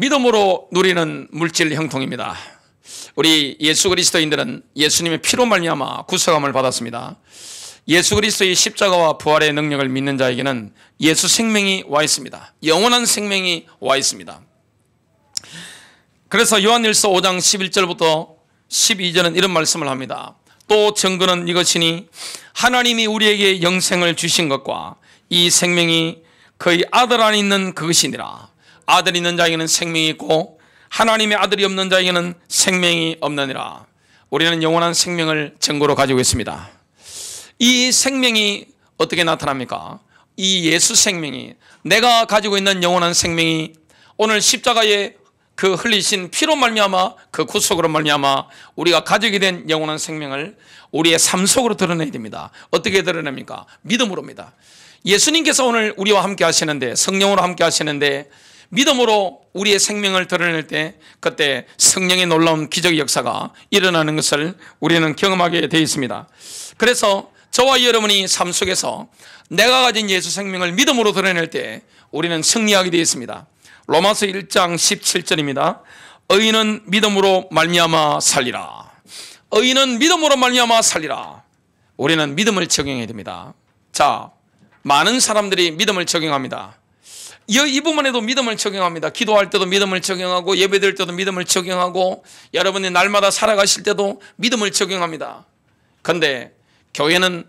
믿음으로 누리는 물질 형통입니다. 우리 예수 그리스도인들은 예수님의 피로 말미암아 구속함을 받았습니다. 예수 그리스도의 십자가와 부활의 능력을 믿는 자에게는 예수 생명이 와 있습니다. 영원한 생명이 와 있습니다. 그래서 요한일서 5장 11절부터 12절은 이런 말씀을 합니다. 또 증거는 이것이니 하나님이 우리에게 영생을 주신 것과 이 생명이 그의 아들 안에 있는 그것이니라. 아들이 있는 자에게는 생명이 있고 하나님의 아들이 없는 자에게는 생명이 없느니라. 우리는 영원한 생명을 증거로 가지고 있습니다. 이 생명이 어떻게 나타납니까? 이 예수 생명이, 내가 가지고 있는 영원한 생명이 오늘 십자가에 그 흘리신 피로 말미암아, 그 구속으로 말미암아 우리가 가지게 된 영원한 생명을 우리의 삶 속으로 드러내야 됩니다. 어떻게 드러냅니까? 믿음으로입니다. 예수님께서 오늘 우리와 함께 하시는데, 성령으로 함께 하시는데 믿음으로 우리의 생명을 드러낼 때 그때 성령의 놀라운 기적의 역사가 일어나는 것을 우리는 경험하게 되어 있습니다. 그래서 저와 여러분이 삶 속에서 내가 가진 예수 생명을 믿음으로 드러낼 때 우리는 승리하게 되어 있습니다. 로마서 1장 17절입니다. 의인은 믿음으로 말미암아 살리라. 의인은 믿음으로 말미암아 살리라. 우리는 믿음을 적용해야 됩니다. 자, 많은 사람들이 믿음을 적용합니다. 이 부분에도 믿음을 적용합니다. 기도할 때도 믿음을 적용하고 예배드릴 때도 믿음을 적용하고 여러분이 날마다 살아가실 때도 믿음을 적용합니다. 그런데 교회는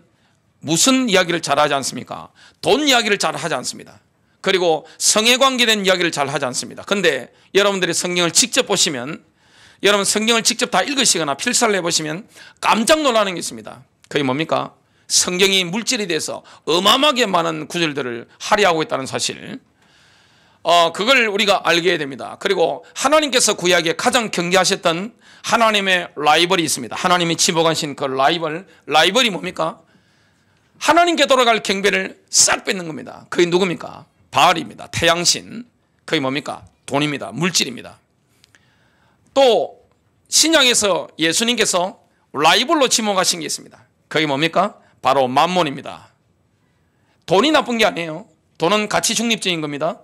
무슨 이야기를 잘 하지 않습니까? 돈 이야기를 잘 하지 않습니다. 그리고 성에 관계된 이야기를 잘 하지 않습니다. 그런데 여러분들이 성경을 직접 보시면, 여러분 성경을 직접 다 읽으시거나 필사를 해보시면 깜짝 놀라는 게 있습니다. 그게 뭡니까? 성경이 물질에 대해서 어마어마하게 많은 구절들을 할애하고 있다는 사실, 그걸 우리가 알게 해야 됩니다. 그리고 하나님께서 구약에 가장 경계하셨던 하나님의 라이벌이 있습니다. 하나님이 집어가신 그 라이벌이 뭡니까? 하나님께 돌아갈 경배를 싹 뺏는 겁니다. 그게 누굽니까? 바알입니다. 태양신. 그게 뭡니까? 돈입니다. 물질입니다. 또 신약에서 예수님께서 라이벌로 지목하신 게 있습니다. 그게 뭡니까? 바로 만몬입니다. 돈이 나쁜 게 아니에요. 돈은 가치 중립적인 겁니다.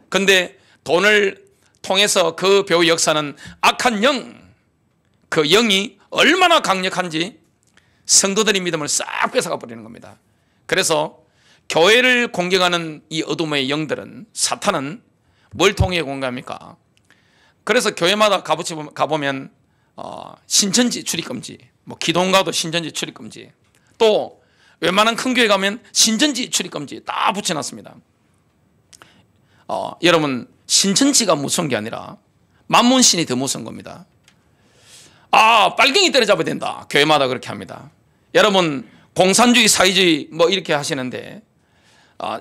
그런데 돈을 통해서 그 배후 역사는 악한 영, 그 영이 얼마나 강력한지 성도들의 믿음을 싹 뺏어가 버리는 겁니다. 그래서 교회를 공격하는 이 어둠의 영들은, 사탄은 뭘 통해 공격합니까? 그래서 교회마다 가보면 신천지 출입금지, 기도원가도 신천지 출입금지, 또 웬만한 큰 교회 가면 신천지 출입금지 다 붙여놨습니다. 여러분, 신천지가 무서운 게 아니라 만몬신이 더 무서운 겁니다. 빨갱이 때려잡아야 된다. 교회마다 그렇게 합니다. 여러분, 공산주의, 사회주의 이렇게 하시는데,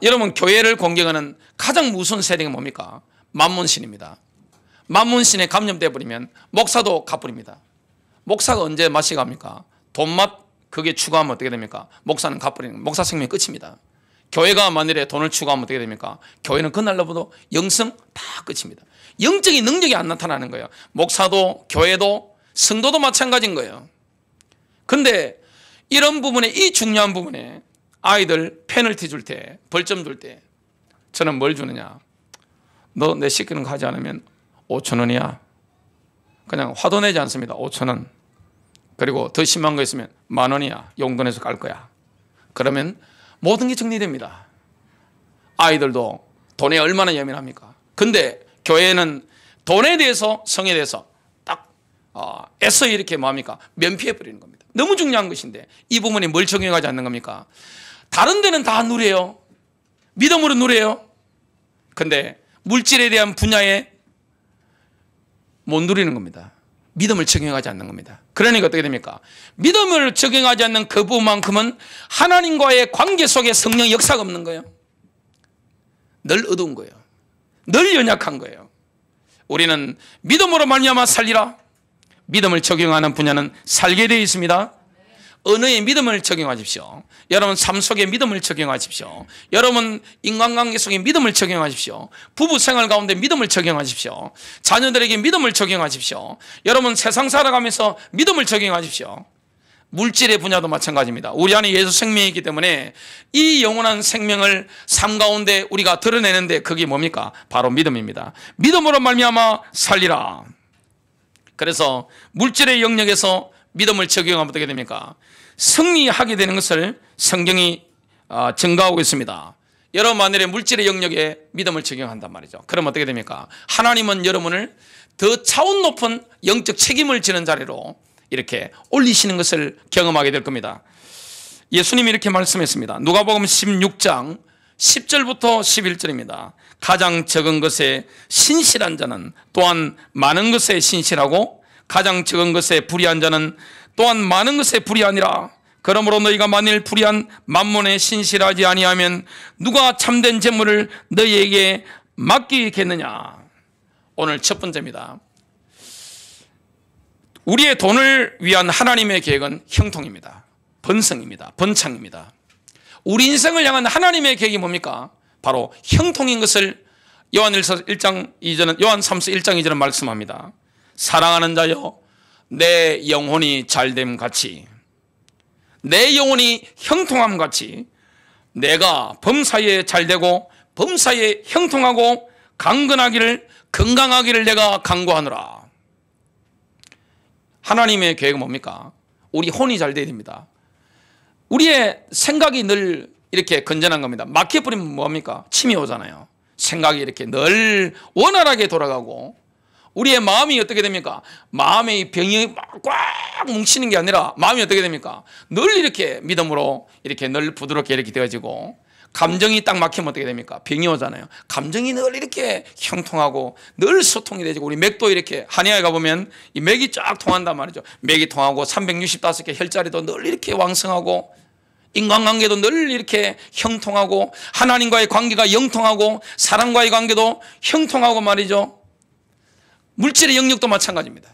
여러분, 교회를 공격하는 가장 무서운 세력이 뭡니까? 만몬신입니다. 만몬신에 감염돼 버리면 목사도 가버립니다. 목사가 언제 맛이 갑니까? 돈맛 그게 추가하면 어떻게 됩니까? 목사는 가버리는 겁니다. 목사 생명이 끝입니다. 교회가 만일에 돈을 추구하면 어떻게 됩니까? 교회는 그날로부터 영성 다 끝입니다. 영적인 능력이 안 나타나는 거예요. 목사도 교회도 성도도 마찬가지인 거예요. 그런데 이런 부분에, 이 중요한 부분에 아이들 페널티 줄 때, 벌점 줄 때 저는 뭘 주느냐? 너 내 시키는 거 하지 않으면 5,000원이야. 그냥 화도 내지 않습니다. 5,000원. 그리고 더 심한 거 있으면 10,000원이야. 용돈에서 깔 거야. 그러면 모든 게 정리됩니다. 아이들도 돈에 얼마나 예민합니까? 근데 교회는 돈에 대해서, 성에 대해서 딱 애써 이렇게 뭐합니까? 면피해 버리는 겁니다. 너무 중요한 것인데 이 부분에 뭘 적용하지 않는 겁니까? 다른 데는 다 누려요. 믿음으로 누려요. 근데 물질에 대한 분야에 못 누리는 겁니다. 믿음을 적용하지 않는 겁니다. 그러니까 어떻게 됩니까? 믿음을 적용하지 않는 그 부분만큼은 하나님과의 관계 속에 성령의 역사가 없는 거예요. 늘 어두운 거예요. 늘 연약한 거예요. 우리는 믿음으로 말미암아 살리라. 믿음을 적용하는 분야는 살게 되어 있습니다. 언어에 믿음을 적용하십시오. 여러분 삶 속에 믿음을 적용하십시오. 여러분 인간관계 속에 믿음을 적용하십시오. 부부 생활 가운데 믿음을 적용하십시오. 자녀들에게 믿음을 적용하십시오. 여러분 세상 살아가면서 믿음을 적용하십시오. 물질의 분야도 마찬가지입니다. 우리 안에 예수 생명이 있기 때문에 이 영원한 생명을 삶 가운데 우리가 드러내는데 그게 뭡니까? 바로 믿음입니다. 믿음으로 말미암아 살리라. 그래서 물질의 영역에서 믿음을 적용하면 어떻게 됩니까? 승리하게 되는 것을 성경이 증가하고 있습니다. 여러분 만일에 물질의 영역에 믿음을 적용한단 말이죠. 그럼 어떻게 됩니까? 하나님은 여러분을 더 차원 높은 영적 책임을 지는 자리로 이렇게 올리시는 것을 경험하게 될 겁니다. 예수님이 이렇게 말씀했습니다. 누가복음 16장 10절부터 11절입니다. 가장 적은 것에 신실한 자는 또한 많은 것에 신실하고 가장 적은 것에 불의한 자는 또한 많은 것에 불의하니라. 그러므로 너희가 만일 불의한 만몬에 신실하지 아니하면 누가 참된 재물을 너희에게 맡기겠느냐. 오늘 첫 번째입니다. 우리의 돈을 위한 하나님의 계획은 형통입니다. 번성입니다. 번창입니다. 우리 인생을 향한 하나님의 계획이 뭡니까? 바로 형통인 것을 요한일서 1장 2절은 요한 3서 1장 2절은 말씀합니다. 사랑하는 자여 내 영혼이 잘됨 같이 내 영혼이 형통함 같이 내가 범사에 잘되고 범사에 형통하고 강건하기를 건강하기를 내가 간구하노라. 하나님의 계획은 뭡니까? 우리 혼이 잘 돼야 됩니다. 우리의 생각이 늘 이렇게 건전한 겁니다. 막혀버리면 뭡니까? 침이 오잖아요. 생각이 이렇게 늘 원활하게 돌아가고 우리의 마음이 어떻게 됩니까? 마음의 병이 꽉 뭉치는 게 아니라 마음이 어떻게 됩니까? 늘 이렇게 믿음으로 이렇게 늘 부드럽게 이렇게 되어지고 감정이 딱 막히면 어떻게 됩니까? 병이 오잖아요. 감정이 늘 이렇게 형통하고 늘 소통이 되지고 우리 맥도 이렇게 한의원에 가보면 이 맥이 쫙 통한단 말이죠. 맥이 통하고 365개 혈자리도 늘 이렇게 왕성하고 인간관계도 늘 이렇게 형통하고 하나님과의 관계가 영통하고 사람과의 관계도 형통하고 말이죠. 물질의 영역도 마찬가지입니다.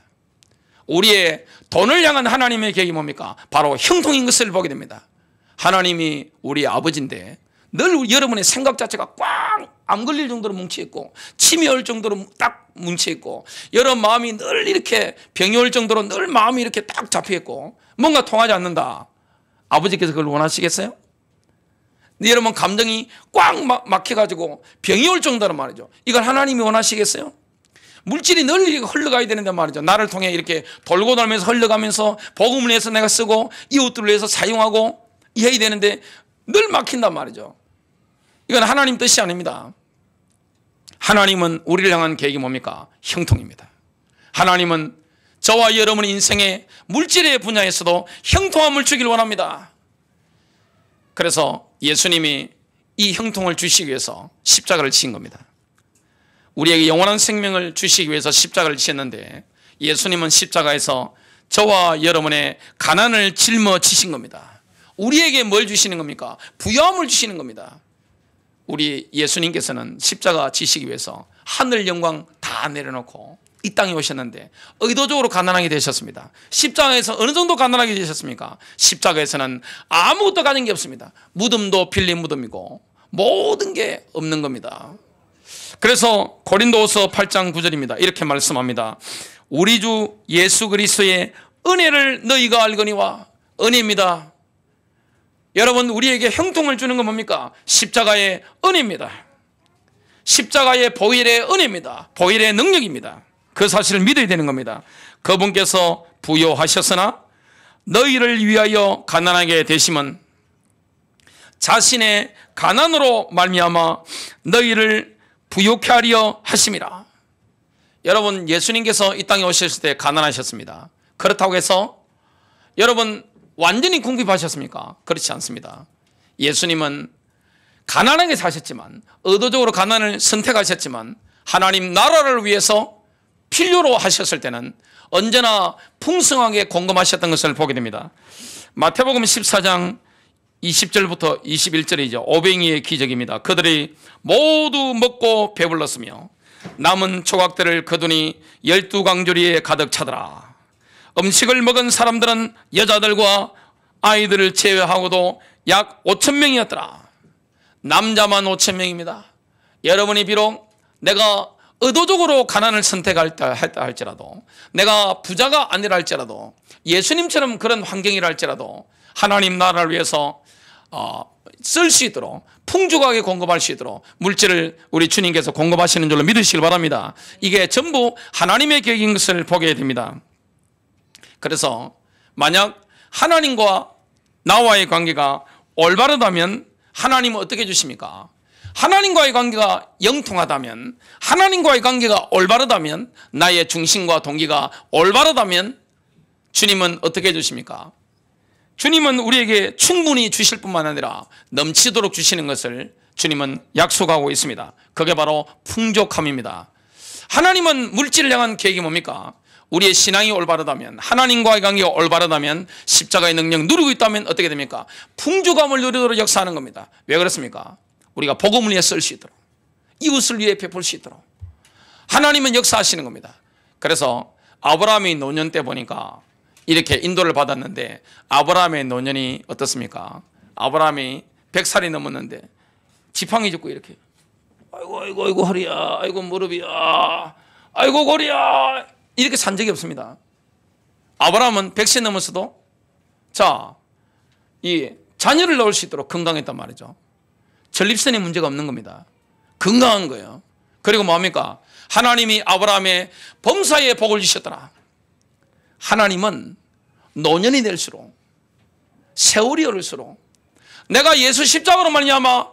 우리의 돈을 향한 하나님의 계획이 뭡니까? 바로 형통인 것을 보게 됩니다. 하나님이 우리 아버지인데 늘 여러분의 생각 자체가 꽉 안 걸릴 정도로 뭉쳐있고 침이 올 정도로 딱 뭉쳐있고 여러분 마음이 늘 이렇게 병이 올 정도로 늘 마음이 이렇게 딱 잡혀있고 뭔가 통하지 않는다. 아버지께서 그걸 원하시겠어요? 근데 여러분 감정이 꽉 막혀가지고 병이 올 정도로 말이죠. 이걸 하나님이 원하시겠어요? 물질이 늘 이렇게 흘러가야 되는데 말이죠. 나를 통해 이렇게 돌고 돌면서 흘러가면서 복음을 위해서 내가 쓰고 이웃들을 위해서 사용하고 해야 되는데 늘 막힌단 말이죠. 이건 하나님 뜻이 아닙니다. 하나님은 우리를 향한 계획이 뭡니까? 형통입니다. 하나님은 저와 여러분의 인생의 물질의 분야에서도 형통함을 주길 원합니다. 그래서 예수님이 이 형통을 주시기 위해서 십자가를 지신 겁니다. 우리에게 영원한 생명을 주시기 위해서 십자가를 지셨는데 예수님은 십자가에서 저와 여러분의 가난을 짊어지신 겁니다. 우리에게 뭘 주시는 겁니까? 부유함을 주시는 겁니다. 우리 예수님께서는 십자가 지시기 위해서 하늘 영광 다 내려놓고 이 땅에 오셨는데 의도적으로 가난하게 되셨습니다. 십자가에서 어느 정도 가난하게 되셨습니까? 십자가에서는 아무것도 가진 게 없습니다. 무덤도 빌린 무덤이고 모든 게 없는 겁니다. 그래서 고린도후서 8장 9절입니다. 이렇게 말씀합니다. 우리 주 예수 그리스도의 은혜를 너희가 알거니와. 은혜입니다. 여러분 우리에게 형통을 주는 건 뭡니까? 십자가의 은혜입니다. 십자가의 보혈의 은혜입니다. 보혈의 능력입니다. 그 사실을 믿어야 되는 겁니다. 그분께서 부요하셨으나 너희를 위하여 가난하게 되심은 자신의 가난으로 말미암아 너희를 부요케 하려 하심이라. 여러분 예수님께서 이 땅에 오셨을 때 가난하셨습니다. 그렇다고 해서 여러분 완전히 궁핍하셨습니까? 그렇지 않습니다. 예수님은 가난하게 사셨지만 의도적으로 가난을 선택하셨지만 하나님 나라를 위해서 필요로 하셨을 때는 언제나 풍성하게 공급하셨던 것을 보게 됩니다. 마태복음 14장 20절부터 21절이죠. 오병이의 기적입니다. 그들이 모두 먹고 배불렀으며 남은 조각들을 거두니 12강조리에 가득 차더라. 음식을 먹은 사람들은 여자들과 아이들을 제외하고도 약 5,000명이었더라. 남자만 5,000명입니다. 여러분이 비록 내가 의도적으로 가난을 선택했다 할지라도, 내가 부자가 아니라 할지라도, 예수님처럼 그런 환경이라 할지라도 하나님 나라를 위해서 쓸 수 있도록, 풍족하게 공급할 수 있도록 물질을 우리 주님께서 공급하시는 줄로 믿으시길 바랍니다. 이게 전부 하나님의 계획인 것을 보게 됩니다. 그래서 만약 하나님과 나와의 관계가 올바르다면 하나님은 어떻게 해주십니까? 하나님과의 관계가 영통하다면, 하나님과의 관계가 올바르다면, 나의 중심과 동기가 올바르다면 주님은 어떻게 해주십니까? 주님은 우리에게 충분히 주실 뿐만 아니라 넘치도록 주시는 것을 주님은 약속하고 있습니다. 그게 바로 풍족함입니다. 하나님은 물질을 향한 계획이 뭡니까? 우리의 신앙이 올바르다면, 하나님과의 관계가 올바르다면, 십자가의 능력 누리고 있다면 어떻게 됩니까? 풍족함을 누리도록 역사하는 겁니다. 왜 그렇습니까? 우리가 복음을 위해 쓸 수 있도록, 이웃을 위해 베풀 수 있도록 하나님은 역사하시는 겁니다. 그래서 아브라함이 노년 때 보니까 이렇게 인도를 받았는데, 아브라함의 노년이 어떻습니까? 아브라함이 100살이 넘었는데 지팡이 짚고 이렇게, 아이고 허리야, 아이고 무릎이야, 아이고 고리야, 이렇게 산 적이 없습니다. 아브라함은 100세 넘었어도 이 자녀를 낳을 수 있도록 건강했단 말이죠. 전립선에 문제가 없는 겁니다. 건강한 거예요. 그리고 뭐합니까? 하나님이 아브라함의 범사에 복을 주셨더라. 하나님은 노년이 될수록, 세월이 오를수록, 내가 예수 십자가로 말미암아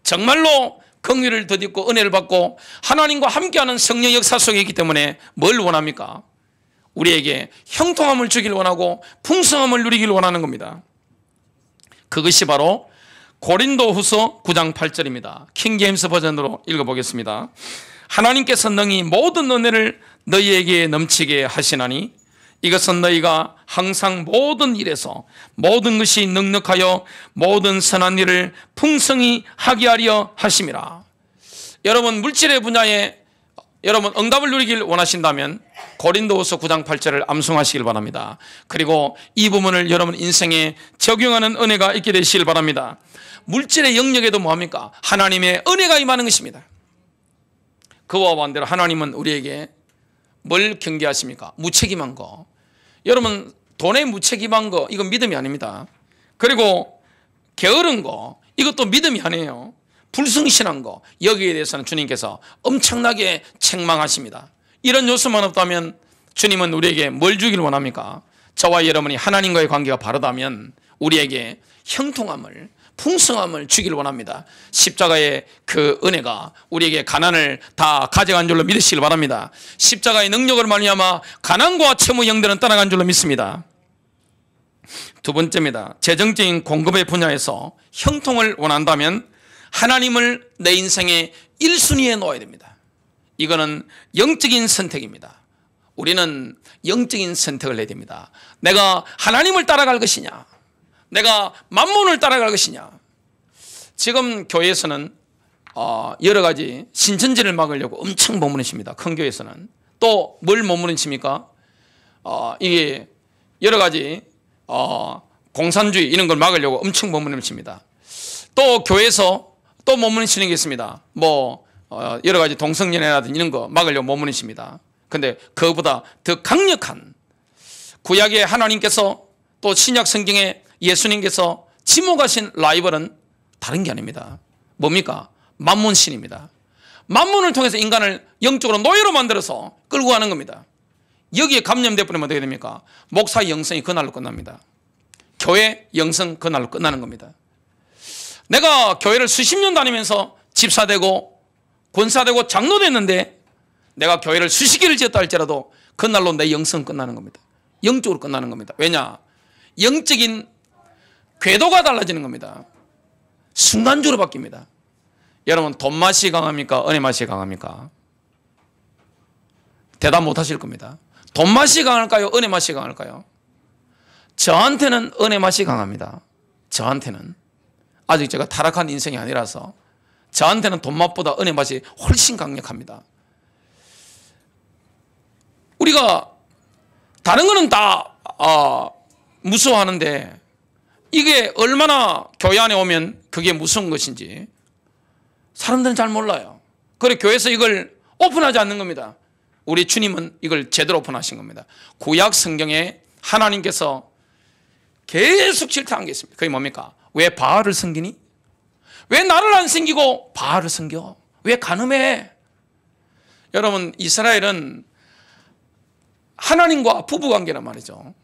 정말로 긍휼을 덧입고 은혜를 받고 하나님과 함께하는 성령 역사 속에 있기 때문에 뭘 원합니까? 우리에게 형통함을 주길 원하고 풍성함을 누리길 원하는 겁니다. 그것이 바로 고린도후서 9장 8절입니다. 킹제임스 버전으로 읽어보겠습니다. 하나님께서 능히 모든 은혜를 너희에게 넘치게 하시나니 이것은 너희가 항상 모든 일에서 모든 것이 넉넉하여 모든 선한 일을 풍성히 하게 하려 하심이라. 여러분, 물질의 분야에 여러분 응답을 누리길 원하신다면 고린도후서 9장 8절을 암송하시길 바랍니다. 그리고 이 부분을 여러분 인생에 적용하는 은혜가 있게 되시길 바랍니다. 물질의 영역에도 뭐합니까? 하나님의 은혜가 임하는 것입니다. 그와 반대로 하나님은 우리에게 뭘 경계하십니까? 무책임한 거. 여러분, 돈에 무책임한 거, 이건 믿음이 아닙니다. 그리고 게으른 거, 이것도 믿음이 아니에요. 불성실한 거, 여기에 대해서는 주님께서 엄청나게 책망하십니다. 이런 요소만 없다면 주님은 우리에게 뭘 주길 원합니까? 저와 여러분이 하나님과의 관계가 바르다면 우리에게 형통함을, 풍성함을 주길 원합니다. 십자가의 그 은혜가 우리에게 가난을 다 가져간 줄로 믿으시길 바랍니다. 십자가의 능력을 말미암아 가난과 채무 영들은 떠나간 줄로 믿습니다. 두 번째입니다. 재정적인 공급의 분야에서 형통을 원한다면 하나님을 내 인생의 1순위에 놓아야 됩니다. 이거는 영적인 선택입니다. 우리는 영적인 선택을 해야 됩니다. 내가 하나님을 따라갈 것이냐, 내가 만몬을 따라갈 것이냐. 지금 교회에서는 여러 가지 신천지를 막으려고 엄청 머무르십니다. 큰 교회에서는. 또 뭘 머무르십니까? 이게 여러 가지 공산주의 이런 걸 막으려고 엄청 머무르십니다. 또 교회에서 또 머무르시는 게 있습니다. 여러 가지 동성연애라든지 이런 거 막으려고 머무르십니다. 근데 그거보다 더 강력한 구약의 하나님께서 또 신약 성경에 예수님께서 지목하신 라이벌은 다른 게 아닙니다. 뭡니까? 만몬신입니다. 만몬을 통해서 인간을 영적으로 노예로 만들어서 끌고 가는 겁니다. 여기에 감염돼 버리면 어떻게 됩니까? 목사의 영성이 그날로 끝납니다. 교회 영성 그날로 끝나는 겁니다. 내가 교회를 수십 년 다니면서 집사되고 권사되고 장로됐는데 내가 교회를 수십 개를 지었다 할지라도 그날로 내 영성 끝나는 겁니다. 영적으로 끝나는 겁니다. 왜냐? 영적인 궤도가 달라지는 겁니다. 순간적으로 바뀝니다. 여러분, 돈 맛이 강합니까? 은혜 맛이 강합니까? 대답 못 하실 겁니다. 돈 맛이 강할까요? 은혜 맛이 강할까요? 저한테는 은혜 맛이 강합니다. 저한테는. 아직 제가 타락한 인생이 아니라서 저한테는 돈 맛보다 은혜 맛이 훨씬 강력합니다. 우리가 다른 거는 다 무서워하는데 이게 얼마나 교회 안에 오면 그게 무서운 것인지 사람들은 잘 몰라요. 그리고 교회에서 이걸 오픈하지 않는 겁니다. 우리 주님은 이걸 제대로 오픈하신 겁니다. 구약 성경에 하나님께서 계속 질타한 게 있습니다. 그게 뭡니까? 왜 바알을 섬기니? 왜 나를 안 섬기고 바알을 섬겨? 왜 간음해? 여러분, 이스라엘은 하나님과 부부관계란 말이죠.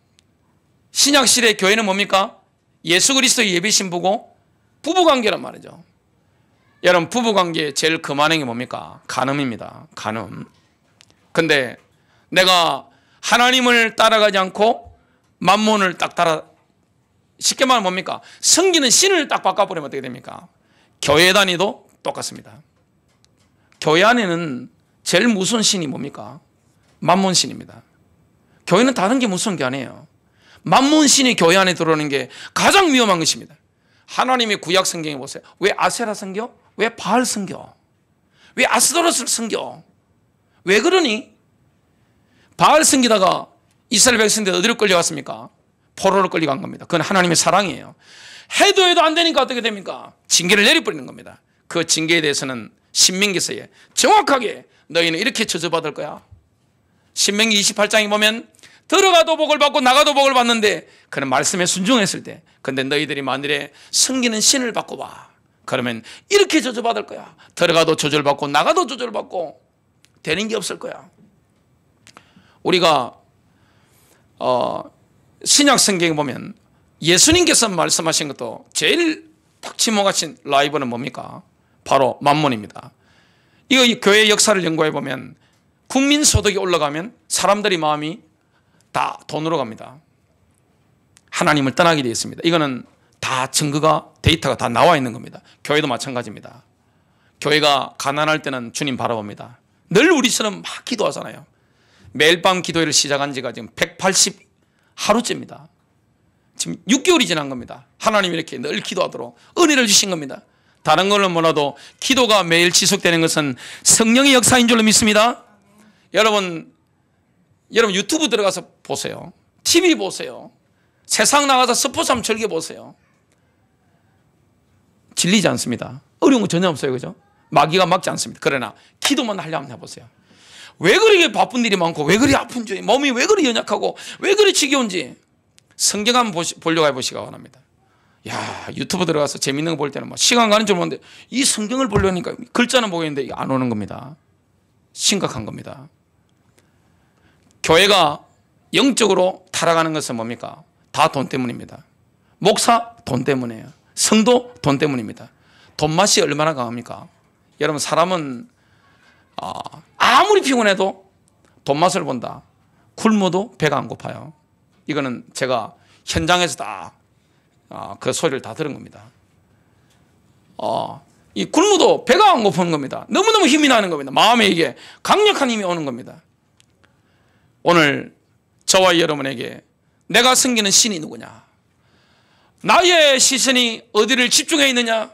신약시대 교회는 뭡니까? 예수 그리스도의 예비 신부고 부부관계란 말이죠. 여러분, 부부관계의 제일 금한행이 뭡니까? 간음입니다. 간음. 근데 내가 하나님을 따라가지 않고 만몬을 딱 따라, 쉽게 말하면 뭡니까? 섬기는 신을 딱 바꿔버리면 어떻게 됩니까? 교회 다니도 똑같습니다. 교회 안에는 제일 무서운 신이 뭡니까? 만몬 신입니다. 교회는 다른 게 무서운 게 아니에요. 만몬 신이 교회 안에 들어오는 게 가장 위험한 것입니다. 하나님의 구약 성경에 보세요. 왜 아세라 섬겨? 왜 바알 섬겨? 왜 아스도로스를 섬겨? 왜 그러니? 바알 섬기다가 이스라엘 백성들 어디로 끌려갔습니까? 포로로 끌려간 겁니다. 그건 하나님의 사랑이에요. 해도 안 되니까 어떻게 됩니까? 징계를 내려버리는 겁니다. 그 징계에 대해서는 신명기서에 정확하게 너희는 이렇게 저주받을 거야. 신명기 28장에 보면 들어가도 복을 받고 나가도 복을 받는데 그는 말씀에 순종했을 때, 근데 너희들이 만일에 섬기는 신을 바꿔봐. 그러면 이렇게 저주받을 거야. 들어가도 저주를 받고 나가도 저주를 받고 되는 게 없을 거야. 우리가 신약 성경에 보면 예수님께서 말씀하신 것도 제일 딱 지목하신 라이브는 뭡니까? 바로 만몬입니다. 이거 이 교회 역사를 연구해 보면 국민 소득이 올라가면 사람들이 마음이 다 돈으로 갑니다. 하나님을 떠나게 되어 있습니다. 이거는 다 증거가, 데이터가 다 나와 있는 겁니다. 교회도 마찬가지입니다. 교회가 가난할 때는 주님 바라봅니다. 늘 우리처럼 막 기도하잖아요. 매일 밤 기도회를 시작한 지가 지금 180 하루째입니다. 지금 6개월이 지난 겁니다. 하나님이 이렇게 늘 기도하도록 은혜를 주신 겁니다. 다른 걸로 몰라도 기도가 매일 지속되는 것은 성령의 역사인 줄로 믿습니다. 여러분 유튜브 들어가서 보세요. TV 보세요. 세상 나가서 스포츠 한번 즐겨보세요. 질리지 않습니다. 어려운 거 전혀 없어요. 그죠? 마귀가 막지 않습니다. 그러나 기도만 하려면 해보세요. 왜 그렇게 바쁜 일이 많고, 왜 그리 아픈지, 몸이 왜 그리 연약하고, 왜 그리 지겨운지 성경 한번 보려고 해보시기 바랍니다. 야, 유튜브 들어가서 재밌는 거 볼 때는 막 시간 가는 줄 모르는데 이 성경을 보려니까 글자는 보이는데 안 오는 겁니다. 심각한 겁니다. 교회가 영적으로 타락하는 것은 뭡니까? 다 돈 때문입니다. 목사 돈 때문이에요. 성도 돈 때문입니다. 돈 맛이 얼마나 강합니까? 여러분, 사람은 아무리 피곤해도 돈 맛을 본다. 굶어도 배가 안 고파요. 이거는 제가 현장에서 다 그 소리를 다 들은 겁니다. 이 굶어도 배가 안 고프는 겁니다. 너무너무 힘이 나는 겁니다. 마음에 이게 강력한 힘이 오는 겁니다. 오늘 저와 여러분에게 내가 섬기는 신이 누구냐? 나의 시선이 어디를 집중해 있느냐?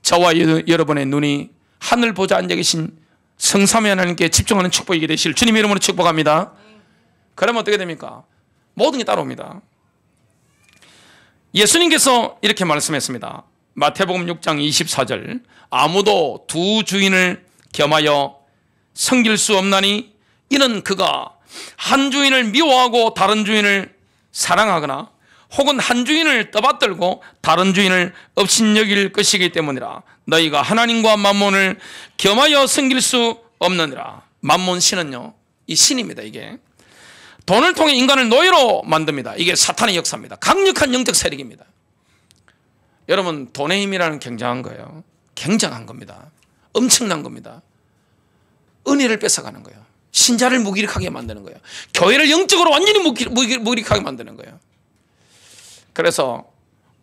저와 여러분의 눈이 하늘 보좌 앉아 계신 성삼위 하나님께 집중하는 축복이 되실 주님의 이름으로 축복합니다. 그러면 어떻게 됩니까? 모든 게 따라옵니다. 예수님께서 이렇게 말씀했습니다. 마태복음 6장 24절, 아무도 두 주인을 겸하여 섬길 수 없나니 이는 그가 한 주인을 미워하고 다른 주인을 사랑하거나 혹은 한 주인을 떠받들고 다른 주인을 업신여길 것이기 때문이라. 너희가 하나님과 만몬을 겸하여 섬길 수 없느니라. 만몬 신은요, 이 신입니다. 이게 돈을 통해 인간을 노예로 만듭니다. 이게 사탄의 역사입니다. 강력한 영적 세력입니다. 여러분, 돈의 힘이라는 굉장한 거예요. 굉장한 겁니다. 엄청난 겁니다. 은혜를 뺏어가는 거예요. 신자를 무기력하게 만드는 거예요. 교회를 영적으로 완전히 무기력하게 만드는 거예요. 그래서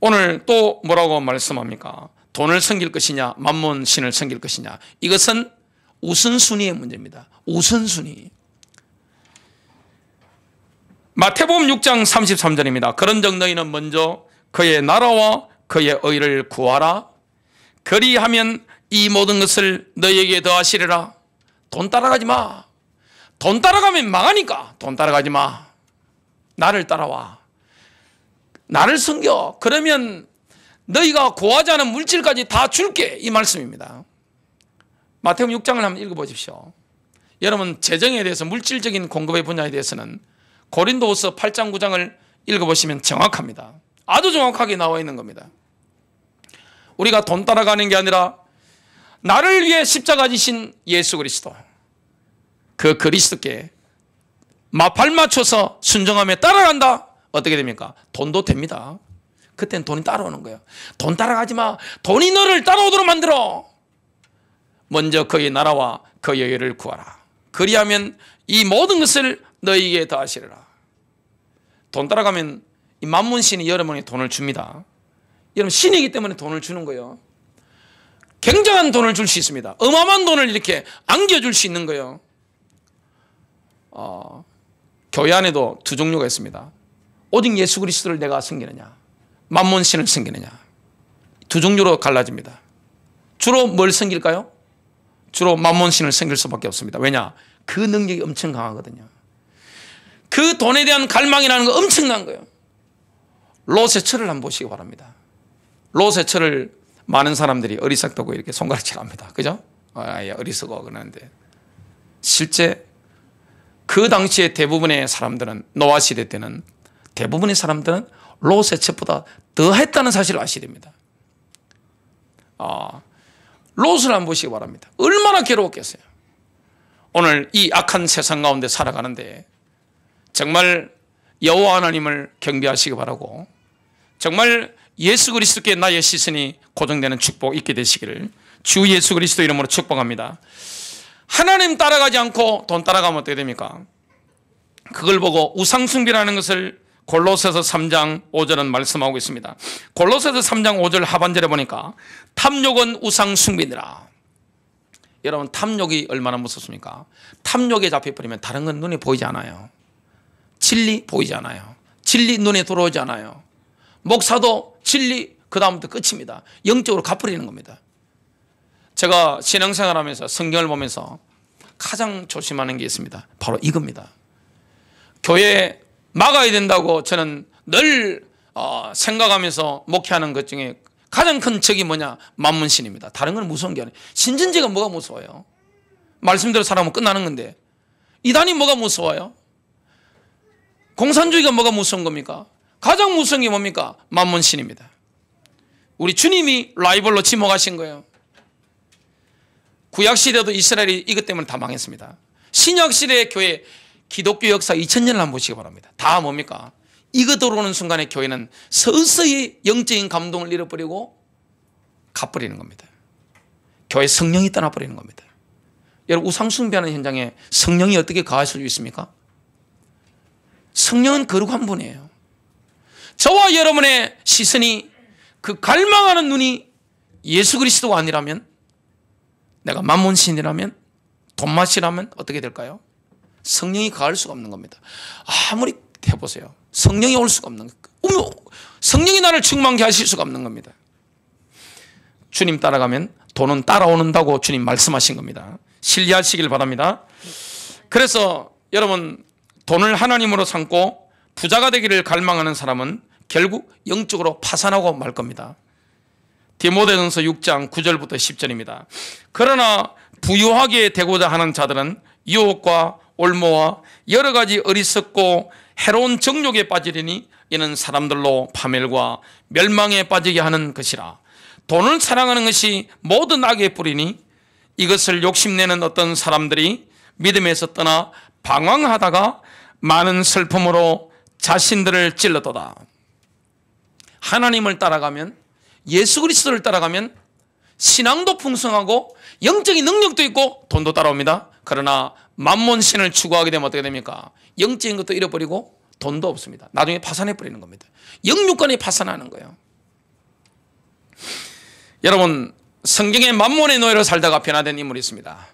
오늘 또 뭐라고 말씀합니까? 돈을 섬길 것이냐, 만몬 신을 섬길 것이냐. 이것은 우선순위의 문제입니다. 우선순위. 마태복음 6장 33절입니다. 그런즉 너희는 먼저 그의 나라와 그의 의를 구하라. 그리하면 이 모든 것을 너희에게 더하시리라. 돈 따라가지 마. 돈 따라가면 망하니까 돈 따라가지 마. 나를 따라와. 나를 섬겨. 그러면 너희가 구하지 않은 물질까지 다 줄게. 이 말씀입니다. 마태복음 6장을 한번 읽어보십시오. 여러분 재정에 대해서 물질적인 공급의 분야에 대해서는 고린도후서 8장 9장을 읽어보시면 정확합니다. 아주 정확하게 나와 있는 겁니다. 우리가 돈 따라가는 게 아니라 나를 위해 십자가 지신 예수 그리스도, 그 그리스도께 발 맞춰서 순종하며 따라간다. 어떻게 됩니까? 돈도 됩니다. 그때는 돈이 따라오는 거예요. 돈 따라가지 마. 돈이 너를 따라오도록 만들어. 먼저 그의 나라와 그의 의를 구하라. 그리하면 이 모든 것을 너희에게 더하시리라. 돈 따라가면 이 만문신이 여러분에게 돈을 줍니다. 여러분 신이기 때문에 돈을 주는 거예요. 굉장한 돈을 줄 수 있습니다. 어마어마한 돈을 이렇게 안겨줄 수 있는 거예요. 교회 안에도 두 종류가 있습니다. 오직 예수 그리스도를 내가 섬기느냐, 만몬신을 섬기느냐, 두 종류로 갈라집니다. 주로 뭘 섬길까요? 주로 만몬신을 섬길 수밖에 없습니다. 왜냐? 그 능력이 엄청 강하거든요. 그 돈에 대한 갈망이라는 거 엄청난 거예요. 롯의 철을 한번 보시기 바랍니다. 롯의 철을 많은 사람들이 어리석다고 이렇게 손가락질합니다. 그죠? 어리석어 그러는데 실제 그 당시에 대부분의 사람들은, 노아 시대 때는 대부분의 사람들은 롯의 철보다 더 했다는 사실을 아셔야 됩니다. 롯을 한번 보시기 바랍니다. 얼마나 괴로웠겠어요. 오늘 이 악한 세상 가운데 살아가는데 정말 여호와 하나님을 경배하시기 바라고, 정말 예수 그리스도께 나의 시선이 고정되는 축복 있게 되시기를 주 예수 그리스도 이름으로 축복합니다. 하나님 따라가지 않고 돈 따라가면 어떻게 됩니까? 그걸 보고 우상숭배라는 것을 골로새서 3장 5절은 말씀하고 있습니다. 골로새서 3장 5절 하반절에 보니까 탐욕은 우상숭배니라. 여러분 탐욕이 얼마나 무섭습니까? 탐욕에 잡혀버리면 다른 건 눈에 보이지 않아요. 진리 보이지 않아요. 진리 눈에 들어오지 않아요. 목사도 진리 그 다음부터 끝입니다. 영적으로 갚아버리는 겁니다. 제가 신앙생활하면서 성경을 보면서 가장 조심하는 게 있습니다. 바로 이겁니다. 교회 막아야 된다고 저는 늘 생각하면서 목회하는 것 중에 가장 큰 적이 뭐냐? 만문신입니다. 다른 건 무서운 게 아니에요. 신천지가 뭐가 무서워요? 말씀대로 살아면 끝나는 건데 이단이 뭐가 무서워요? 공산주의가 뭐가 무서운 겁니까? 가장 무서운 게 뭡니까? 만문신입니다. 우리 주님이 라이벌로 지목하신 거예요. 구약시대도 이스라엘이 이것 때문에 다 망했습니다. 신약시대의 교회, 기독교 역사 2000년을 한번 보시기 바랍니다. 다 뭡니까? 이거 들어오는 순간에 교회는 서서히 영적인 감동을 잃어버리고 갚버리는 겁니다. 교회 성령이 떠나버리는 겁니다. 여러분 우상숭배하는 현장에 성령이 어떻게 가하실 수 있습니까? 성령은 거룩한 분이에요. 저와 여러분의 시선이, 그 갈망하는 눈이 예수 그리스도가 아니라면, 내가 만몬신이라면, 돈맛이라면 어떻게 될까요? 성령이 가할 수가 없는 겁니다. 아무리 해보세요. 성령이 올 수가 없는 거예요. 성령이 나를 충만케 하실 수가 없는 겁니다. 주님 따라가면 돈은 따라오는다고 주님 말씀하신 겁니다. 신뢰하시길 바랍니다. 그래서 여러분 돈을 하나님으로 삼고 부자가 되기를 갈망하는 사람은 결국 영적으로 파산하고 말 겁니다. 디모데전서 6장 9절부터 10절입니다. 그러나 부유하게 되고자 하는 자들은 유혹과 올모와 여러 가지 어리석고 해로운 정욕에 빠지리니 이는 사람들로 파멸과 멸망에 빠지게 하는 것이라. 돈을 사랑하는 것이 모든 악의 뿌리니 이것을 욕심내는 어떤 사람들이 믿음에서 떠나 방황하다가 많은 슬픔으로 자신들을 찔러도다. 하나님을 따라가면, 예수 그리스도를 따라가면 신앙도 풍성하고 영적인 능력도 있고 돈도 따라옵니다. 그러나 만몬신을 추구하게 되면 어떻게 됩니까? 영적인 것도 잃어버리고 돈도 없습니다. 나중에 파산해버리는 겁니다. 영육간이 파산하는 거예요. 여러분 성경에 만몬의 노예로 살다가 변화된 인물이 있습니다.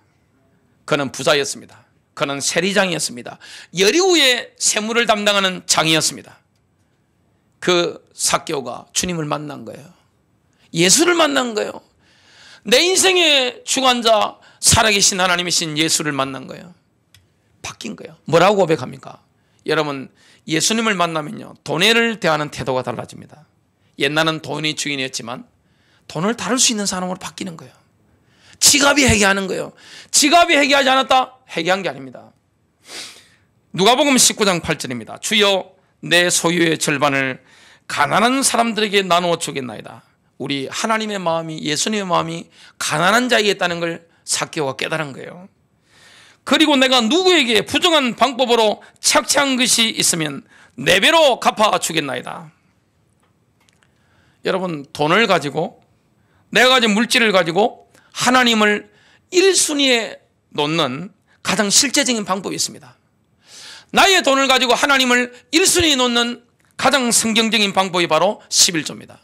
그는 부자였습니다. 그는 세리장이었습니다. 여리고의 세무를 담당하는 장이었습니다. 그 삭개오가 주님을 만난 거예요. 예수를 만난 거예요. 내 인생의 주관자 살아계신 하나님이신 예수를 만난 거예요. 바뀐 거예요. 뭐라고 고백합니까? 여러분 예수님을 만나면요 돈을 대하는 태도가 달라집니다. 옛날은 돈이 주인이었지만 돈을 다룰 수 있는 사람으로 바뀌는 거예요. 지갑이 회개하는 거예요. 지갑이 회개하지 않았다? 회개한 게 아닙니다. 누가복음 19장 8절입니다. 주여 내 소유의 절반을 가난한 사람들에게 나누어 주겠나이다. 우리 하나님의 마음이, 예수님의 마음이 가난한 자에게 있다는 걸 삭개오가 깨달은 거예요. 그리고 내가 누구에게 부정한 방법으로 착취한 것이 있으면 4배로 갚아 주겠나이다. 여러분, 돈을 가지고, 내가 가진 물질을 가지고 하나님을 1순위에 놓는 가장 실제적인 방법이 있습니다. 나의 돈을 가지고 하나님을 1순위에 놓는 가장 성경적인 방법이 바로 11조입니다.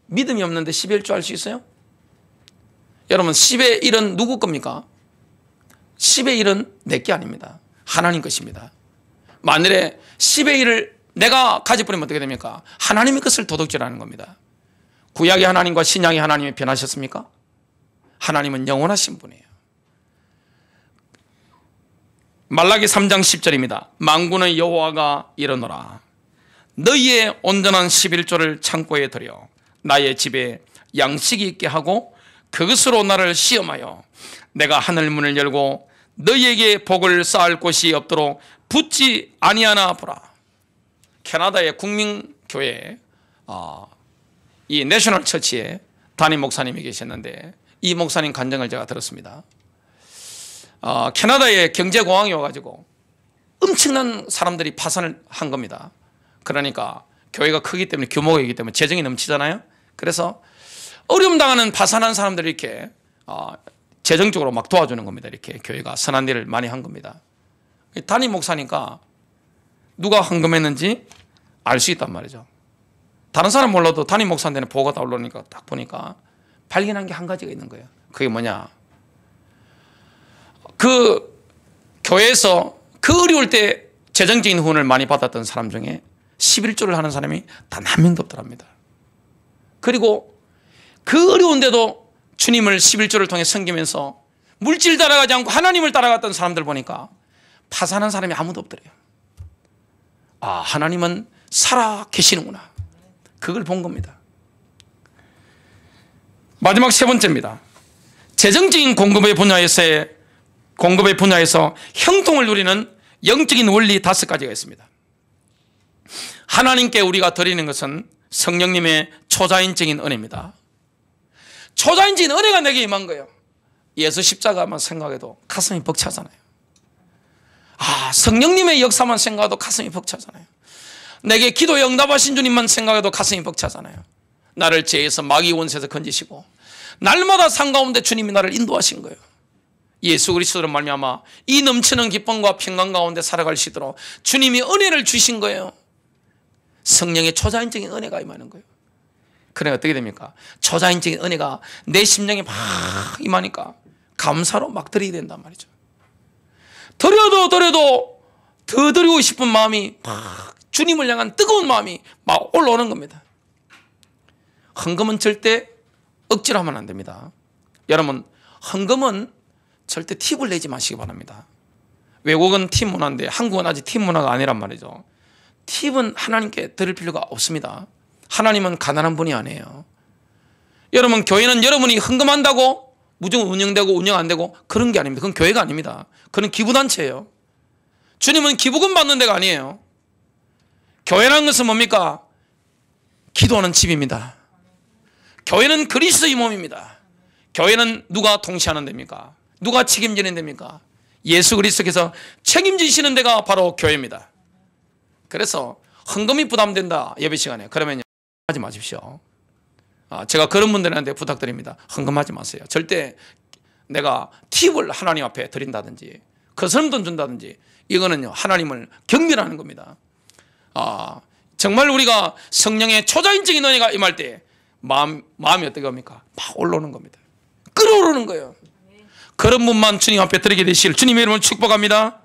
믿음이 없는데 11조 할 수 있어요? 여러분, 10의 1은 누구 겁니까? 10의 1은 내게 아닙니다. 하나님 것입니다. 만일에 10의 1을 내가 가져버리면 어떻게 됩니까? 하나님의 것을 도둑질하는 겁니다. 구약의 하나님과 신약의 하나님이 변하셨습니까? 하나님은 영원하신 분이에요. 말라기 3장 10절입니다. 만군의 여호와가 이르노라. 너희의 온전한 11조를 창고에 들여 나의 집에 양식이 있게 하고 그것으로 나를 시험하여 내가 하늘 문을 열고 너희에게 복을 쌓을 곳이 없도록 붙지 아니하나 보라. 캐나다의 국민교회 이 내셔널 처치에 담임 목사님이 계셨는데 이 목사님 간증을 제가 들었습니다. 캐나다에 경제공황이 와가지고 엄청난 사람들이 파산을 한 겁니다. 그러니까 교회가 크기 때문에, 규모가 있기 때문에 재정이 넘치잖아요. 그래서 어려움 당하는 파산한 사람들이 이렇게 재정적으로 막 도와주는 겁니다. 이렇게 교회가 선한 일을 많이 한 겁니다. 담임 목사니까 누가 헌금했는지 알 수 있단 말이죠. 다른 사람 몰라도 담임 목사한테는 보고가 다 올라오니까 딱 보니까 발견한 게 한 가지가 있는 거예요. 그게 뭐냐? 그 교회에서 그 어려울 때 재정적인 후원을 많이 받았던 사람 중에 11조를 하는 사람이 단 한 명도 없더랍니다. 그리고 그 어려운데도 주님을 11조를 통해 섬기면서 물질 따라가지 않고 하나님을 따라갔던 사람들 보니까 파산한 사람이 아무도 없더래요. 하나님은 살아 계시는구나. 그걸 본 겁니다. 마지막 3번째입니다. 재정적인 공급의 분야에서 형통을 누리는 영적인 원리 5가지가 있습니다. 하나님께 우리가 드리는 것은 성령님의 초자연적인 은혜입니다. 초자연적인 은혜가 내게 임한 거예요. 예수 십자가만 생각해도 가슴이 벅차잖아요. 성령님의 역사만 생각해도 가슴이 벅차잖아요. 내게 기도에 응답하신 주님만 생각해도 가슴이 벅차잖아요. 나를 죄에서 마귀 원수에서 건지시고 날마다 산 가운데 주님이 나를 인도하신 거예요. 예수 그리스도로 말미암아 이 넘치는 기쁨과 평강 가운데 살아갈 수 있도록 주님이 은혜를 주신 거예요. 성령의 초자연적인 은혜가 임하는 거예요. 그래 어떻게 됩니까? 초자연적인 은혜가 내 심령에 막 임하니까 감사로 막 드리게 된단 말이죠. 드려도 더 드리고 싶은 마음이 막 주님을 향한 뜨거운 마음이 막 올라오는 겁니다. 헌금은 절대 억지로 하면 안 됩니다. 여러분, 헌금은 절대 팁을 내지 마시기 바랍니다. 외국은 팁 문화인데 한국은 아직 팁 문화가 아니란 말이죠. 팁은 하나님께 드릴 필요가 없습니다. 하나님은 가난한 분이 아니에요. 여러분, 교회는 여러분이 헌금한다고 무조건 운영되고 운영 안 되고 그런 게 아닙니다. 그건 교회가 아닙니다. 그건 기부단체예요. 주님은 기부금 받는 데가 아니에요. 교회라는 것은 뭡니까? 기도하는 집입니다. 교회는 그리스도의 몸입니다. 교회는 누가 통치하는 데입니까? 누가 책임지는 데입니까? 예수 그리스도께서 책임지시는 데가 바로 교회입니다. 그래서 헌금이 부담된다 예배 시간에 그러면 하지 마십시오. 제가 그런 분들한테 부탁드립니다. 헌금하지 마세요. 절대 내가 팁을 하나님 앞에 드린다든지 거스름돈 준다든지 이거는요 하나님을 경멸하는 겁니다. 정말 우리가 성령의 초자연적인 은혜가 임할 때 마음이 어떻게 합니까? 막 올라오는 겁니다. 끌어오르는 거예요. 그런 분만 주님 앞에 드리게 되실 주님의 이름을 축복합니다.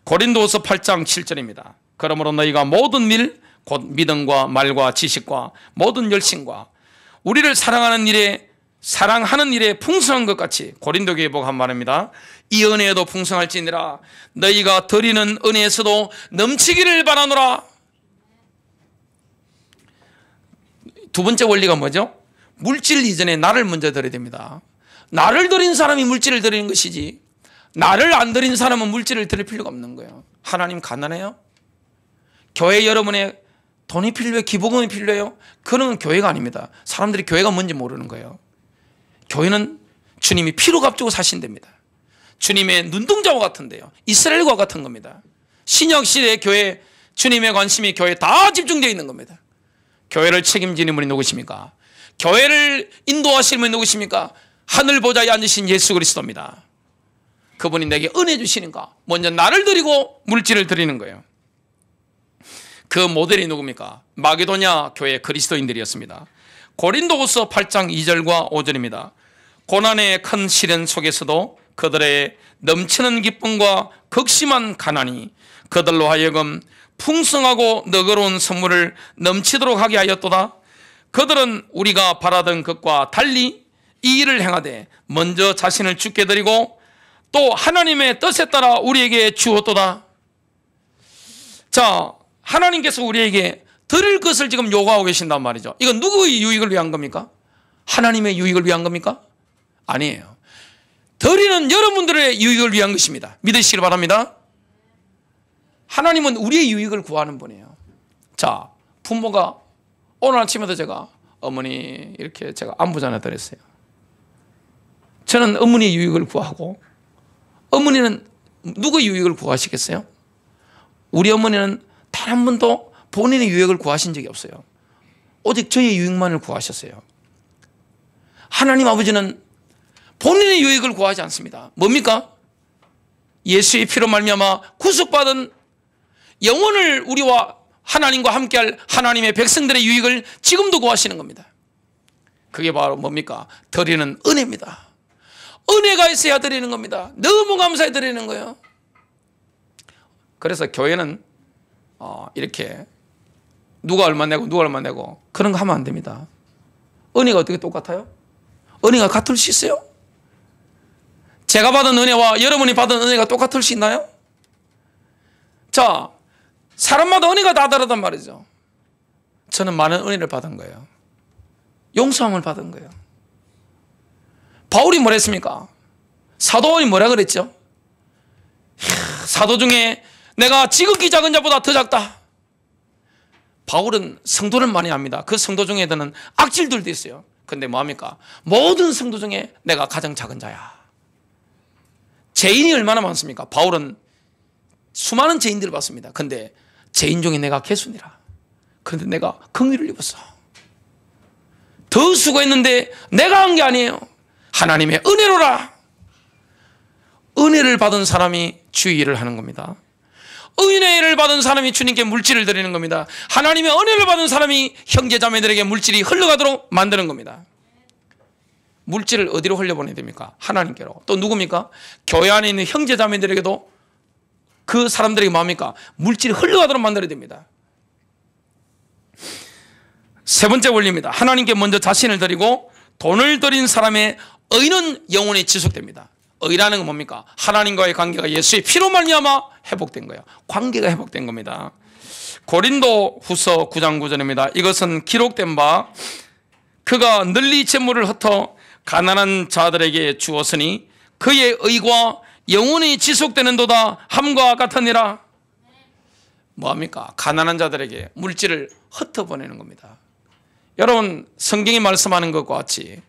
고린도후서 8장 7절입니다. 그러므로 너희가 모든 일 곧 믿음과 말과 지식과 모든 열심과 우리를 사랑하는 일에 풍성한 것 같이 고린도 교회에 보고 한 말입니다. 이 은혜에도 풍성할지니라. 너희가 드리는 은혜에서도 넘치기를 바라노라. 두 번째 원리가 뭐죠? 물질 이전에 나를 먼저 드려야 됩니다. 나를 드린 사람이 물질을 드리는 것이지 나를 안 드린 사람은 물질을 드릴 필요가 없는 거예요. 하나님 가난해요? 교회 여러분의 돈이 필요해요? 기부금이 필요해요? 그건 교회가 아닙니다. 사람들이 교회가 뭔지 모르는 거예요. 교회는 주님이 피로 값주고 사신 데입니다. 주님의 눈동자와 같은데요. 이스라엘과 같은 겁니다. 신약시대의 교회, 주님의 관심이 교회에 다 집중되어 있는 겁니다. 교회를 책임지는 분이 누구십니까? 교회를 인도하시는 분이 누구십니까? 하늘 보좌에 앉으신 예수 그리스도입니다. 그분이 내게 은혜 주시는가? 먼저 나를 드리고 물질을 드리는 거예요. 그 모델이 누굽니까? 마게도냐 교회 그리스도인들이었습니다. 고린도후서 8장 2절과 5절입니다. 고난의 큰 시련 속에서도 그들의 넘치는 기쁨과 극심한 가난이 그들로 하여금 풍성하고 너그러운 선물을 넘치도록 하게 하였도다. 그들은 우리가 바라던 것과 달리 이 일을 행하되 먼저 자신을 주께 드리고 또 하나님의 뜻에 따라 우리에게 주었도다. 자, 하나님께서 우리에게 드릴 것을 지금 요구하고 계신단 말이죠. 이건 누구의 유익을 위한 겁니까? 하나님의 유익을 위한 겁니까? 아니에요. 드리는 여러분들의 유익을 위한 것입니다. 믿으시길 바랍니다. 하나님은 우리의 유익을 구하는 분이에요. 자, 부모가 오늘 아침에도 제가 어머니 이렇게 제가 안부 전화 드렸어요. 저는 어머니의 유익을 구하고 어머니는 누구의 유익을 구하시겠어요? 우리 어머니는 단 한 번도 본인의 유익을 구하신 적이 없어요. 오직 저의 유익만을 구하셨어요. 하나님 아버지는 본인의 유익을 구하지 않습니다. 뭡니까? 예수의 피로 말미암아 구속받은 영혼을 우리와 하나님과 함께할 하나님의 백성들의 유익을 지금도 구하시는 겁니다. 그게 바로 뭡니까? 드리는 은혜입니다. 은혜가 있어야 드리는 겁니다. 너무 감사해 드리는 거예요. 그래서 교회는 이렇게 누가 얼마 내고 누가 얼마 내고 그런 거 하면 안 됩니다. 은혜가 어떻게 똑같아요? 은혜가 같을 수 있어요? 제가 받은 은혜와 여러분이 받은 은혜가 똑같을 수 있나요? 자, 사람마다 은혜가 다 다르단 말이죠. 저는 많은 은혜를 받은 거예요. 용서함을 받은 거예요. 바울이 뭐라 했습니까? 사도원이 뭐라 그랬죠? 사도 중에 내가 지극히 작은 자보다 더 작다. 바울은 성도를 많이 합니다. 그 성도 중에는 악질들도 있어요. 근데 뭐합니까? 모든 성도 중에 내가 가장 작은 자야. 죄인이 얼마나 많습니까? 바울은 수많은 죄인들을 봤습니다. 근데 죄인 중에 내가 개순이라. 그런데 내가 긍휼을 입었어. 더 수고했는데 내가 한 게 아니에요. 하나님의 은혜로라. 은혜를 받은 사람이 주의 일을 하는 겁니다. 은혜를 받은 사람이 주님께 물질을 드리는 겁니다. 하나님의 은혜를 받은 사람이 형제자매들에게 물질이 흘러가도록 만드는 겁니다. 물질을 어디로 흘려보내야 됩니까? 하나님께로. 또 누굽니까? 교회 안에 있는 형제자매들에게도 그 사람들에게 뭐합니까? 물질이 흘러가도록 만들어야 됩니다. 세 번째 원리입니다. 하나님께 먼저 자신을 드리고 돈을 드린 사람의 의는 영원히 지속됩니다. 의라는 건 뭡니까? 하나님과의 관계가 예수의 피로 말미암아 회복된 거예요. 관계가 회복된 겁니다. 고린도 후서 9장 9절입니다. 이것은 기록된 바 그가 널리 재물을 흩어 가난한 자들에게 주었으니 그의 의가 영원히 지속되는도다 함과 같으니라. 뭐합니까? 가난한 자들에게 물질을 흩어보내는 겁니다. 여러분, 성경이 말씀하는 것과 같이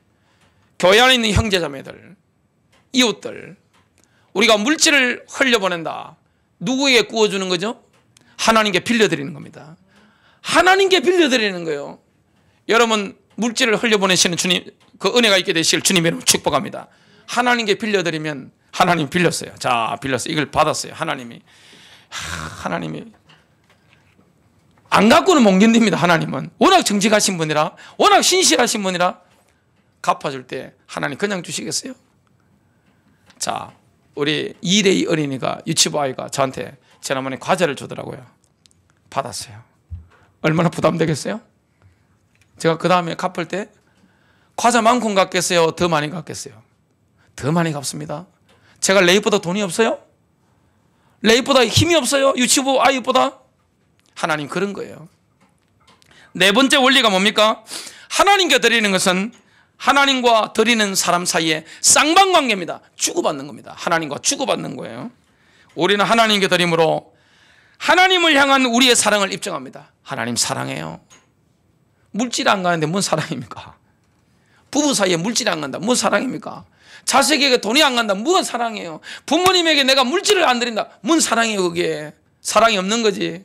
교회 안에 있는 형제자매들, 이웃들, 우리가 물질을 흘려보낸다. 누구에게 구워주는 거죠? 하나님께 빌려드리는 겁니다. 하나님께 빌려드리는 거예요. 여러분, 물질을 흘려보내시는 주님, 그 은혜가 있게 되시길 주님의 이름으로 축복합니다. 하나님께 빌려드리면 하나님 빌렸어요. 자, 빌렸어요. 이걸 받았어요. 하나님이 안 갖고는 못 견딥니다. 하나님은 워낙 정직하신 분이라, 워낙 신실하신 분이라 갚아줄 때 하나님 그냥 주시겠어요? 자, 우리 이레이 어린이가, 유치부 아이가 저한테 지난번에 과자를 주더라고요. 받았어요. 얼마나 부담되겠어요? 제가 그 다음에 갚을 때 과자만큼 갚겠어요? 더 많이 갚겠어요? 더 많이 갚습니다. 제가 레이보다 돈이 없어요? 레이보다 힘이 없어요? 유치부 아이보다? 하나님 그런 거예요. 네 번째 원리가 뭡니까? 하나님께 드리는 것은 하나님과 드리는 사람 사이에 쌍방관계입니다. 주고받는 겁니다. 하나님과 주고받는 거예요. 우리는 하나님께 드림으로 하나님을 향한 우리의 사랑을 입증합니다. 하나님 사랑해요. 물질 안 가는데 뭔 사랑입니까? 부부 사이에 물질이 안 간다. 뭔 사랑입니까? 자식에게 돈이 안 간다. 뭔 사랑이에요? 부모님에게 내가 물질을 안 드린다. 뭔 사랑이에요? 그게 사랑이 없는 거지.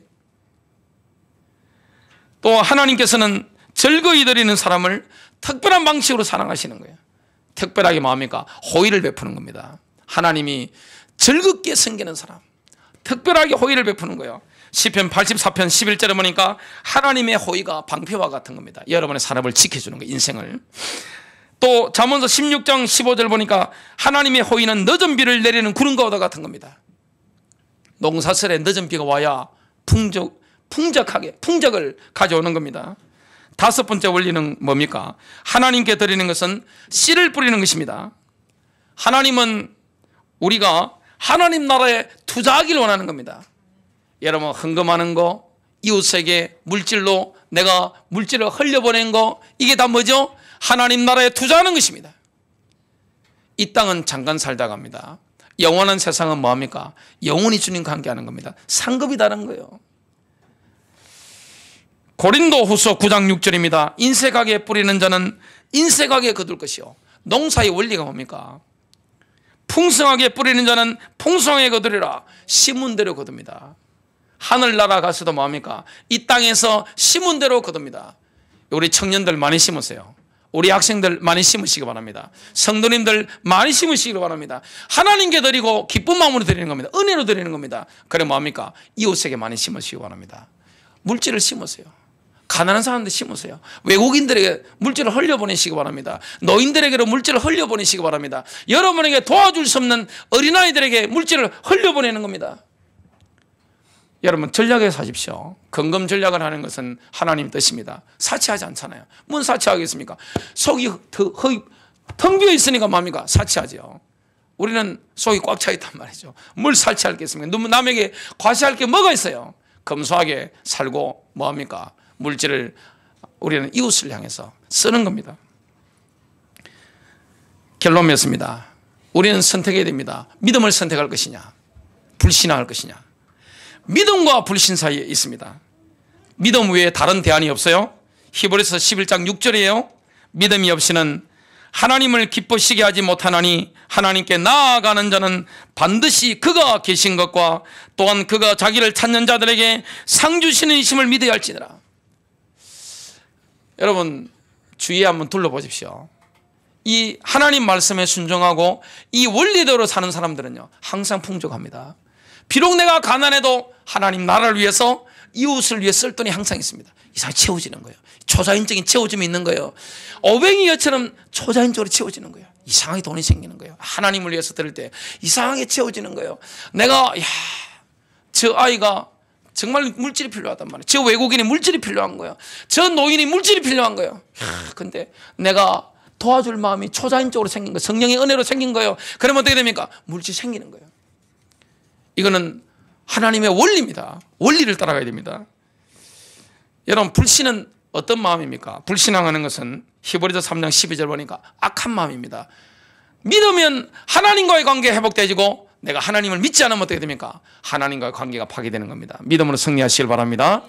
또 하나님께서는 즐거이 드리는 사람을 특별한 방식으로 사랑하시는 거예요. 특별하게 뭐합니까? 호의를 베푸는 겁니다. 하나님이 즐겁게 섬기는 사람, 특별하게 호의를 베푸는 거예요. 시편 84편 11절에 보니까 하나님의 호의가 방패와 같은 겁니다. 여러분의 사람을 지켜주는 거예요. 인생을. 또 잠언서 16장 15절 보니까 하나님의 호의는 늦은 비를 내리는 구름과 같은 겁니다. 농사철에 늦은 비가 와야 풍적을 가져오는 겁니다. 다섯 번째 원리는 뭡니까? 하나님께 드리는 것은 씨를 뿌리는 것입니다. 하나님은 우리가 하나님 나라에 투자하기를 원하는 겁니다. 여러분, 헌금하는 거, 이웃에게 물질로 내가 물질을 흘려보낸 거, 이게 다 뭐죠? 하나님 나라에 투자하는 것입니다. 이 땅은 잠깐 살다 갑니다. 영원한 세상은 뭐합니까? 영원히 주님과 함께하는 겁니다. 상급이 다른 거예요. 고린도후서 9장 6절입니다. 인색하게 뿌리는 자는 인색하게 거둘 것이요. 농사의 원리가 뭡니까? 풍성하게 뿌리는 자는 풍성하게 거두리라. 심은 대로 거둡니다. 하늘나라 가서도 뭐합니까? 이 땅에서 심은 대로 거둡니다. 우리 청년들 많이 심으세요. 우리 학생들 많이 심으시기 바랍니다. 성도님들 많이 심으시기 바랍니다. 하나님께 드리고 기쁜 마음으로 드리는 겁니다. 은혜로 드리는 겁니다. 그래 뭐합니까? 이웃에게 많이 심으시기 바랍니다. 물질을 심으세요. 가난한 사람들 심으세요. 외국인들에게 물질을 흘려보내시기 바랍니다. 노인들에게로 물질을 흘려보내시기 바랍니다. 여러분에게 도와줄 수 없는 어린아이들에게 물질을 흘려보내는 겁니다. 여러분, 전략에 사십시오. 건금 전략을 하는 것은 하나님 뜻입니다. 사치하지 않잖아요. 뭔 사치하겠습니까? 속이 텅 비어 있으니까 뭡니까? 사치하죠. 우리는 속이 꽉 차 있단 말이죠. 뭘 사치할 게 있습니까? 남에게 과시할 게 뭐가 있어요? 검소하게 살고 뭐합니까? 물질을 우리는 이웃을 향해서 쓰는 겁니다. 결론 맺습니다. 우리는 선택해야 됩니다. 믿음을 선택할 것이냐, 불신앙할 것이냐. 믿음과 불신 사이에 있습니다. 믿음 외에 다른 대안이 없어요. 히브리서 11장 6절이에요. 믿음이 없이는 하나님을 기쁘시게 하지 못하나니 하나님께 나아가는 자는 반드시 그가 계신 것과 또한 그가 자기를 찾는 자들에게 상 주시는 이심을 믿어야 할지니라. 여러분, 주위에 한번 둘러보십시오. 이 하나님 말씀에 순종하고 이 원리대로 사는 사람들은요, 항상 풍족합니다. 비록 내가 가난해도 하나님 나라를 위해서, 이웃을 위해 쓸 돈이 항상 있습니다. 이상하게 채워지는 거예요. 초자연적인 채워짐이 있는 거예요. 오뱅이어처럼 초자연적으로 채워지는 거예요. 이상하게 돈이 생기는 거예요. 하나님을 위해서 드릴 때 이상하게 채워지는 거예요. 내가 저 아이가 정말 물질이 필요하단 말이에요. 저 외국인이 물질이 필요한 거예요. 저 노인이 물질이 필요한 거예요. 근데 내가 도와줄 마음이 초자연적으로 생긴 거예요. 성령의 은혜로 생긴 거예요. 그러면 어떻게 됩니까? 물질이 생기는 거예요. 이거는 하나님의 원리입니다. 원리를 따라가야 됩니다. 여러분, 불신은 어떤 마음입니까? 불신앙하는 것은 히브리서 3장 12절 보니까 악한 마음입니다. 믿으면 하나님과의 관계가 회복되어지고, 내가 하나님을 믿지 않으면 어떻게 됩니까? 하나님과의 관계가 파괴되는 겁니다. 믿음으로 승리하시길 바랍니다.